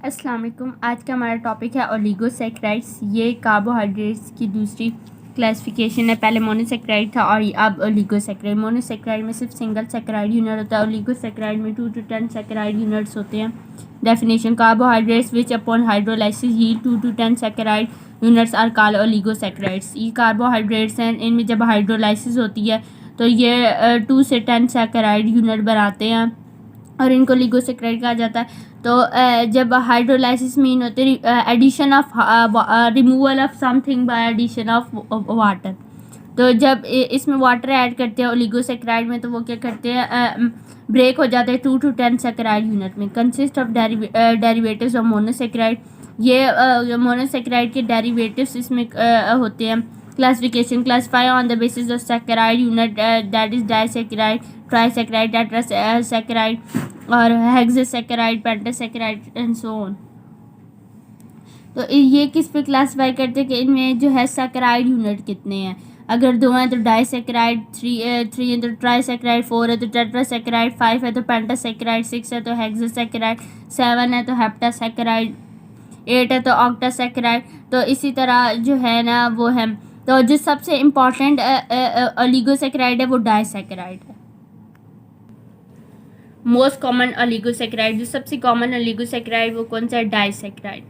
अस्सलाम वालेकुम। आज का हमारा टॉपिक है ओलिगोसैकेराइड्स। ये कार्बोहाइड्रेट्स की दूसरी क्लासिफिकेशन है। पहले मोनोसैकेराइड था और अब ओलिगोसैकेराइड। मोनोसैकेराइड में सिर्फ सिंगल सैकेराइड यूनिट होता है। ओलिगोसैकेराइड में 2 to 10 सैकेराइड यूनिट्स होते हैं। Definition: carbohydrates which upon hydrolysis yield 2 to 10 saccharide units are called oligosaccharides. ये कार्बोहाइड्रेट्स हैं, इनमें जब हाइड्रोलाइसिस होती है तो ये 2 से 10 सैकेराइड यूनिट बनाते हैं और इनको ओलिगोसैकेराइड कहा जाता है। तो जब हाइड्रोलाइसिस मीन होते addition of removal of something by addition of water. तो जब इसमें वाटर ऐड करते हैं ओलिगोसैकेराइड में, तो वो क्या करते हैं, ब्रेक हो जाते हैं 2 to 10 सैकेराइड यूनिट में। Consist of derivatives of monosaccharide. ये मोनोसैकेराइड के डेरिवेटिव्स इसमें होते हैं। Classification: classify on the basis of saccharide unit, that is disaccharide, trisaccharide, tetrasaccharide और हेक्सासैकेराइड, पेंटासैकेराइड एंड सो ऑन। तो ये किस पे क्लासिफाई करते हैं कि इनमें जो है सैकेराइड यूनिट कितने हैं। अगर 2 हैं तो डाइसैकेराइड, 3 है तो ट्राइसैकेराइड, 4 है तो टेट्रासैकेराइड, 5 है तो पेंटासैकेराइड, 6 है तो हेक्सासैकेराइड, 7 है तो हेप्टासैकेराइड, 8 है तो ऑक्टासैकेराइड। तो इसी तरह जो है ना वो है। तो जो सबसे इम्पॉर्टेंट ओलिगोसैकेराइड है वो डाइसैकेराइड है। मोस्ट कॉमन ओलिगोसैकेराइड, जो सबसे कॉमन ओलिगोसैकेराइड वो कौन सा है? डाइसैकेराइड।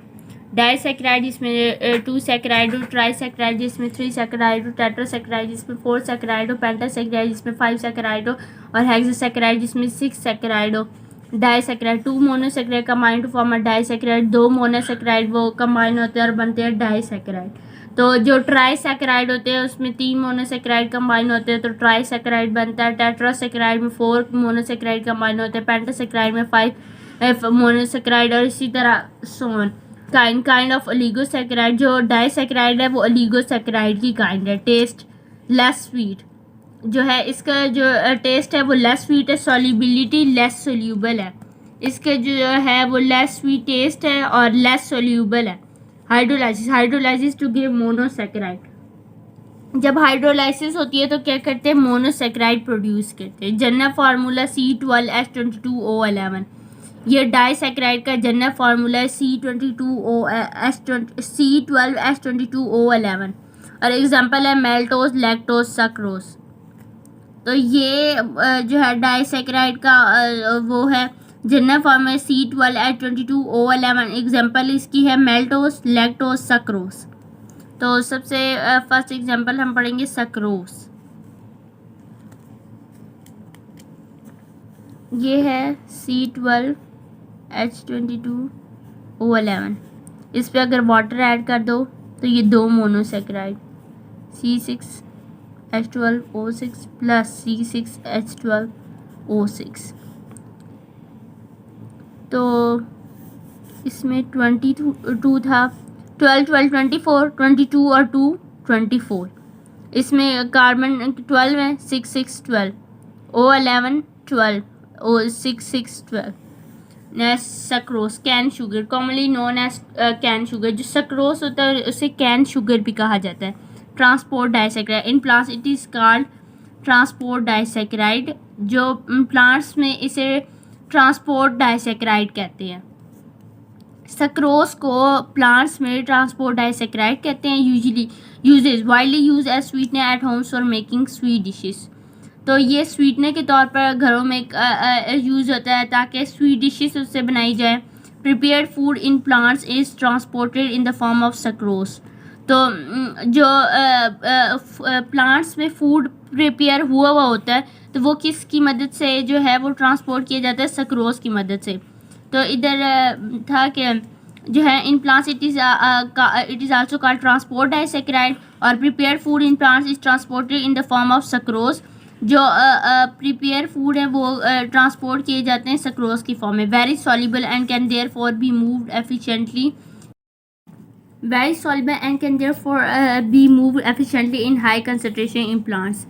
डाइसैकेराइड जिसमें 2 सैकेराइड हो, ट्राइसैकेराइड जिसमें 3 सैकेराइड हो, टेट्रासैकेराइड जिसमें 4 सैकेराइड हो, पेंटासैकेराइड जिसमें 5 सैकेराइड हो और हेक्सासैकेराइड जिसमें 6 सैकेराइड हो। Disaccharide: 2 monosaccharide combine to form a disaccharide. 2 monosaccharide वो कंबाइन होते हैं और बनते हैं डाइसैकेराइड। तो जो ट्राइसैकेराइड होते हैं उसमें 3 मोनोसैकेराइड कंबाइन होते हैं तो ट्राइसैकेराइड बनता है। टेट्रासैकेराइड में 4 मोनोसैकेराइड कंबाइन होते हैं, पेंटासैकेराइड में 5 मोनोसैकेराइड और इसी तरह सोन। काइंड ऑफ ओलिगोसैकेराइड: जो डाइसैकेराइड है वो ओलिगोसैकेराइड की काइंड है। टेस्ट: लेस स्वीट जो है, इसका जो टेस्ट है वो लेस स्वीट है। सॉल्युबिलिटी: लेस सोल्यूबल है। इसके जो है वो लेस स्वीट टेस्ट है और लेस सोल्यूबल है। Hydrolysis to give monosaccharide. जब हाइड्रोलाइसिस होती है तो क्या करते हैं, मोनोसैकेराइड प्रोड्यूस करते हैं। General formula C12H22O11। ये डाइसैकेराइड का जनरल फार्मूला है C12H22O11 और एग्जांपल है मेल्टोज, लैक्टोज, सक्रोज। तो ये जो है डाइसैकेराइड का वो है जनरल फार्मूला C12H22O11। एग्जांपल इसकी है मेल्टोज, लैक्टोज, सक्रोज। तो सबसे फर्स्ट एग्जांपल हम पढ़ेंगे सक्रोज। ये है C12H22O11। इस पे अगर वाटर ऐड कर दो तो ये 2 मोनोसैकेराइड C6H12O6 प्लस C6H12O6। तो इसमें 22 था, 12 12 24, 22 और 2 24। इसमें कार्बन 12 है, 6 6 12, O11 12, O6 6 12। Next sucrose, cane sugar, commonly known as cane sugar. जो सक्रोज होता है उसे कैन शुगर भी कहा जाता है। Transport disaccharide, in plants it is called transport disaccharide. जो प्लांट्स में इसे ट्रांसपोर्ट डाइसैकेराइड कहते हैं। सक्रोज को प्लांट्स में ट्रांसपोर्ट डाइसैकेराइड कहते हैं। Usually uses widely use as sweetener at homes for making sweet dishes. तो ये स्वीटनर के तौर पर घरों में यूज़ होता है ताकि स्वीट डिशेस उससे बनाई जाए। Prepared food in plants is transported in the form of sucrose. तो जो प्लांट्स में फूड प्रिपेयर हुआ होता है तो वो किसकी मदद से जो है वो ट्रांसपोर्ट किया जाता है, सक्रोज की मदद से। तो इधर था कि जो है in plants it is also called transport disaccharide और prepare food in plants is transported in the form of sucrose. जो प्रिपेयर फूड है वो ट्रांसपोर्ट किए जाते हैं सक्रोज की फॉर्म में। Very soluble and can therefore be moved efficiently. Very soluble and can therefore be moved efficiently in high concentration in plants.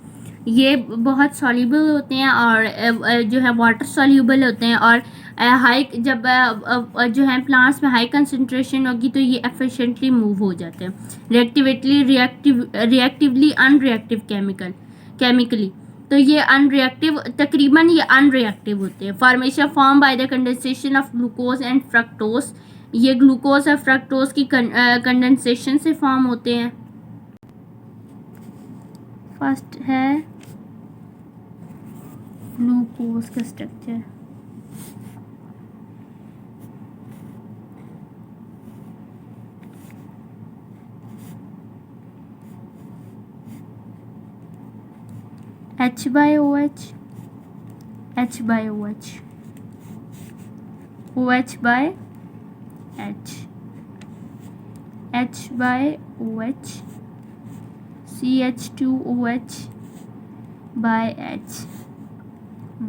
ये बहुत सॉल्युबल होते हैं और जो है वाटर सॉल्युबल होते हैं और हाई जब जो है प्लांट्स में हाई कंसंट्रेशन होगी तो ये एफिशिएंटली मूव हो जाते हैं। रिएक्टिवली अनरिएक्टिव केमिकली। तो ये अनरिएक्टिव, तकरीबन ये अनरिएक्टिव होते हैं। Formation form by the condensation of glucose and fructose ये ग्लूकोज और फ्रक्टोज की कंडेंसेशन से फॉर्म होते हैं। फर्स्ट है ग्लूकोज का structure. H/OH, H/OH, OH/H, H/OH, CH2OH/H,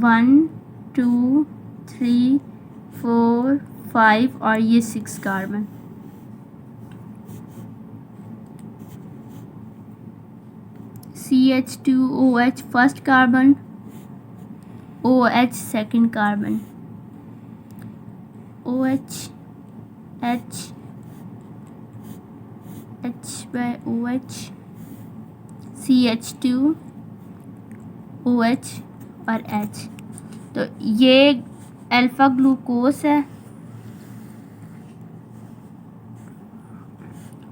1 2 3 4 5 और ये 6 carbon. CH2OH first carbon, OH second carbon, OH H, H/OH, CH2OH और H। तो ये अल्फा ग्लूकोज है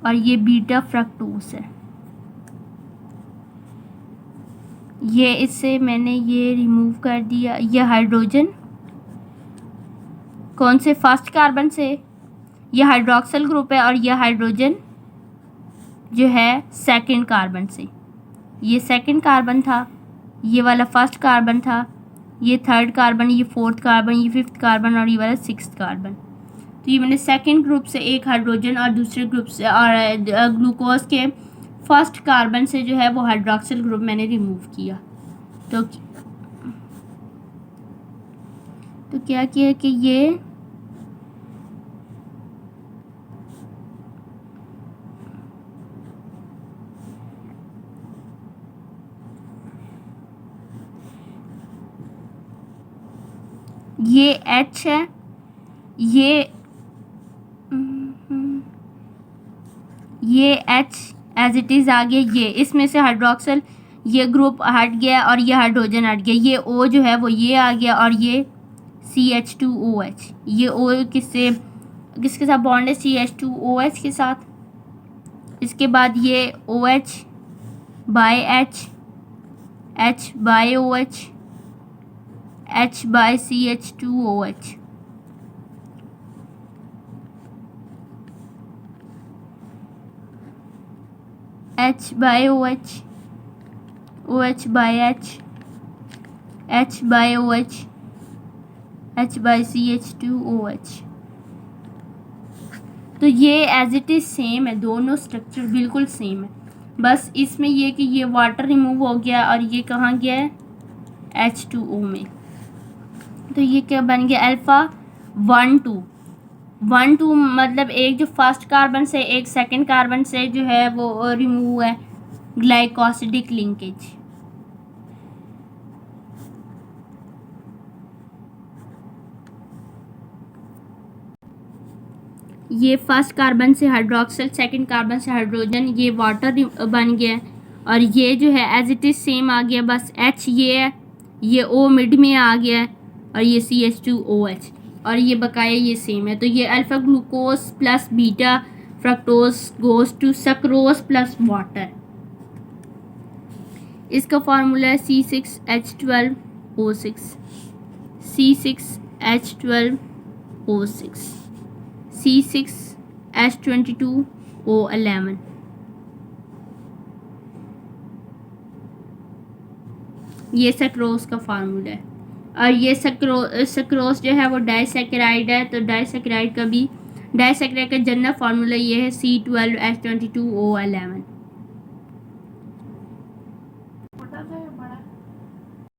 और ये बीटा फ्रक्टोज है। ये इससे मैंने ये रिमूव कर दिया। ये हाइड्रोजन कौन से फर्स्ट कार्बन से, ये हाइड्रोक्सिल ग्रुप है और ये हाइड्रोजन जो है सेकंड कार्बन से। ये सेकंड कार्बन था, ये वाला फर्स्ट कार्बन था, ये थर्ड कार्बन, ये फोर्थ कार्बन, ये फिफ्थ कार्बन और ये वाला सिक्स्थ कार्बन। तो ये मैंने सेकंड ग्रुप से एक हाइड्रोजन और दूसरे ग्रुप से और ग्लूकोज के फर्स्ट कार्बन से जो है वो हाइड्रोक्सिल ग्रुप मैंने रिमूव किया। तो क्या किया कि ये H है, ये H एज इट इज़ आ गया। ये इसमें से हाइड्रोक्सिल ये ग्रुप हट गया और ये हाइड्रोजन हट गया। ये O जो है वो ये आ गया और ये CH2OH। ये O किसके साथ बॉन्ड है? CH2OH के साथ। इसके बाद ये OH/H, H/OH, H/CH2OH। H/OH, OH/H, H/OH, H/CH2OH। तो ये एज इट इज़ सेम है, दोनों स्ट्रक्चर बिल्कुल सेम है। बस इसमें ये कि ये वाटर रिमूव हो गया और ये कहाँ गया है? H2O में। तो ये क्या बन गया? अल्फ़ा 1 2 मतलब एक जो फर्स्ट कार्बन से एक सेकंड कार्बन से जो है वो रिमूव है, ग्लाइकोसिडिक लिंकेज। ये फर्स्ट कार्बन से हाइड्रोक्सिल, सेकंड कार्बन से हाइड्रोजन, ये वाटर बन गया और ये जो है एज इट इज़ सेम आ गया। बस H ये है, ये O मिड में आ गया है और ये CH2OH और ये बकाया ये सेम है। तो ये alpha glucose plus beta fructose goes to sucrose plus water. इसका फार्मूला है C6H12O6, C6H12O6, C6H22O11। ये सक्रोज का फार्मूला है और ये सक्रोज जो है वो डाइसैकेराइड है। तो डाइसैकेराइड का जनरल फार्मूला ये है C12H22O11।